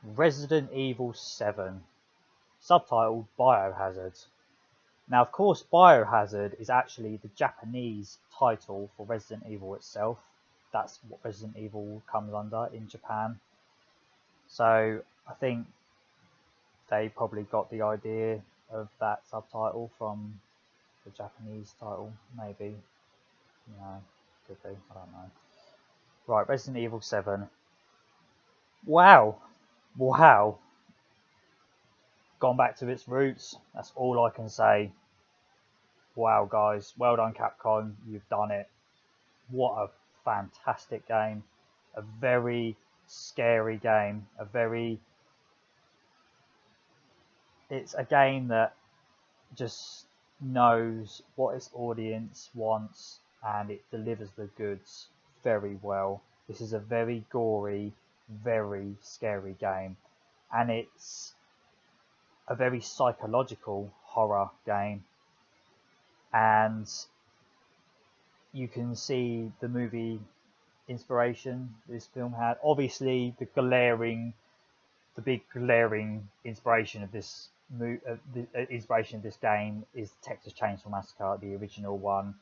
Resident Evil 7, subtitled Biohazard. Now, of course, Biohazard is actually the Japanese title for Resident Evil itself. That's what Resident Evil comes under in Japan. So I think they probably got the idea of that subtitle from the Japanese title, maybe. No, could be, I don't know. Right, Resident Evil 7. Wow. Wow. Gone back to its roots. That's all I can say. Wow, guys. Well done, Capcom. You've done it. What a fantastic game. A very scary game. It's a game that just knows what its audience wants and it delivers the goods very well. This is a very gory, very scary game, and it's a very psychological horror game, and you can see the movie inspiration this film had. Obviously, the big glaring inspiration of this game is Texas Chainsaw Massacre, the original one.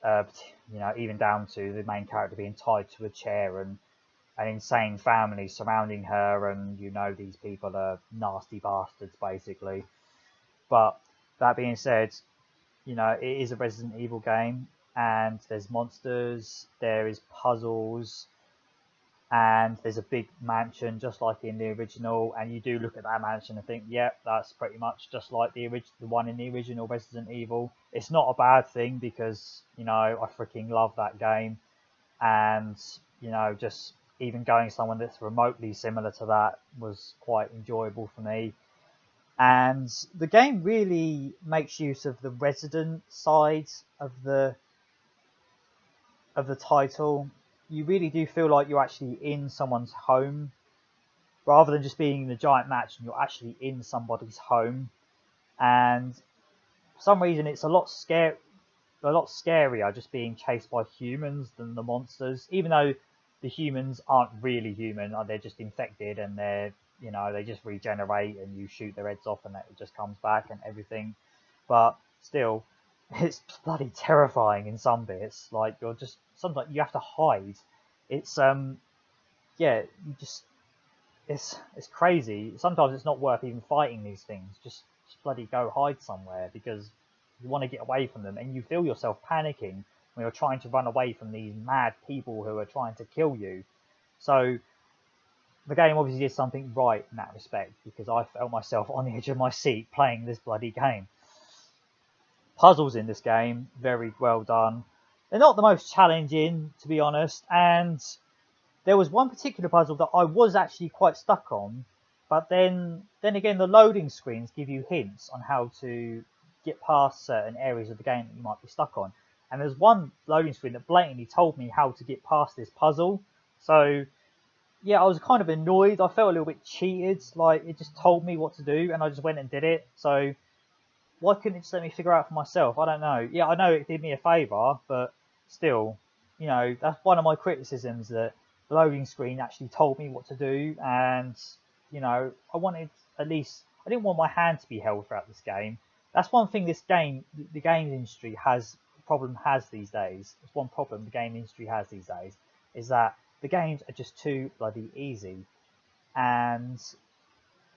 You know, even down to the main character being tied to a chair and an insane family surrounding her, and you know these people are nasty bastards basically. But that being said, you know, it is a Resident Evil game, and there's monsters, there is puzzles, and there's a big mansion just like in the original, and you do look at that mansion and think, yep, that's pretty much just like the one in the original Resident Evil. It's not a bad thing because, you know, I freaking love that game, and, you know, just even going somewhere that's remotely similar to that was quite enjoyable for me. And the game really makes use of the resident side of the title. You really do feel like you're actually in someone's home, rather than just being in a giant mansion. You're actually in somebody's home, and for some reason it's a lot scarier just being chased by humans than the monsters. Even though the humans aren't really human, they're just infected, and they just regenerate, and you shoot their heads off and it just comes back and everything. But still, it's bloody terrifying in some bits. Like, you're just, sometimes you have to hide. It's yeah, it's crazy. Sometimes it's not worth even fighting these things. Just bloody go hide somewhere, because you want to get away from them, and you feel yourself panicking when you're trying to run away from these mad people who are trying to kill you. So the game obviously did something right in that respect, because I felt myself on the edge of my seat playing this bloody game. Puzzles in this game, very well done. They're not the most challenging, to be honest, and there was one particular puzzle that I was actually quite stuck on, but then again, the loading screens give you hints on how to get past certain areas of the game that you might be stuck on. And there's one loading screen that blatantly told me how to get past this puzzle. So yeah, I was kind of annoyed. I felt a little bit cheated. Like, it just told me what to do, and I just went and did it. So why couldn't it just let me figure out for myself? I don't know. Yeah, I know it did me a favour, but still, you know, that's one of my criticisms, that the loading screen actually told me what to do, and, you know, I didn't want my hand to be held throughout this game. That's one thing the games industry has these days. It's one problem the game industry has these days, is that the games are just too bloody easy. And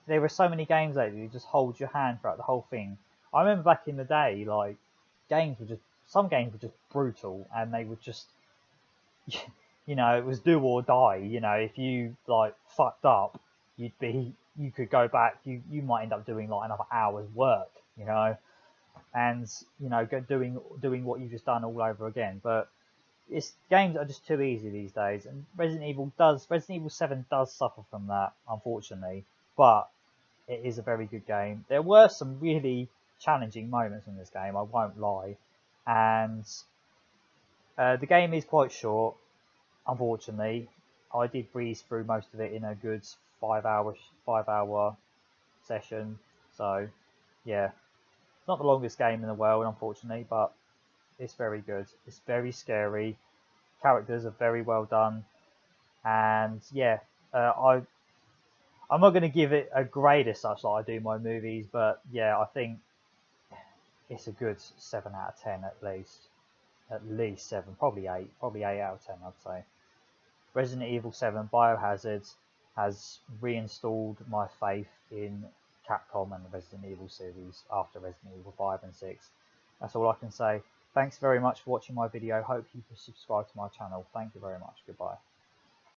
there are so many games lately that just hold your hand throughout the whole thing. I remember back in the day, like, some games were just brutal, and they would just, you know, it was do or die. You know, if you, like, fucked up, you could go back, you might end up doing like another hour's work, you know, and, you know, doing what you've just done all over again. But games are just too easy these days, and Resident Evil 7 does suffer from that, unfortunately. But it is a very good game. There were some really challenging moments in this game, I won't lie, and the game is quite short, unfortunately. I did breeze through most of it in a good 5 hour session. So yeah, it's not the longest game in the world, unfortunately, but it's very good. It's very scary. Characters are very well done, and yeah, I'm not going to give it a grade as such like I do my movies, but yeah, I think it's a good 7 out of 10 at least 7, probably 8 out of 10 I'd say. Resident Evil 7 Biohazard has reinstalled my faith in Capcom and the Resident Evil series after Resident Evil 5 and 6. That's all I can say. Thanks very much for watching my video. Hope you can subscribe to my channel. Thank you very much. Goodbye.